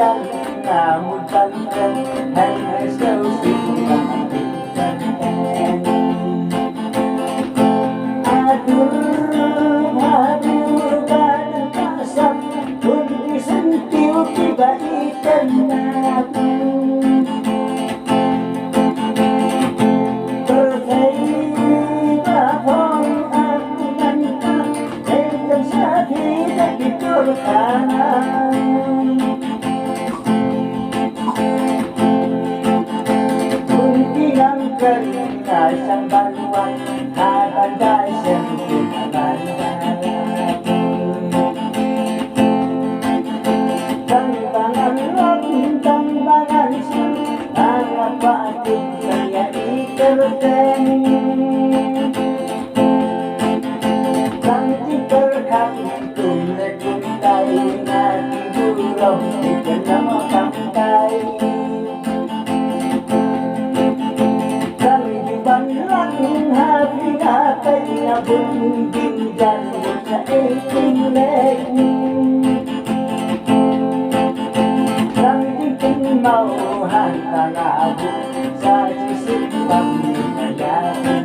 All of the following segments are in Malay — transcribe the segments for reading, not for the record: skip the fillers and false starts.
dan namun panjang hanya seusiran dan aduh dan kasar pun disentil tiba ikan sang bantuan akanได้sempurna tambangan lon tambangan sun anak patut menjadi kerten kanti terkantum lekuntai nanti burung dikenal kamkai bunting dan sa iting leg sang iting mauhan talago sa sisip pamilyayan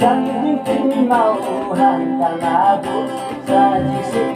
sang iting mauhan talago sa sisip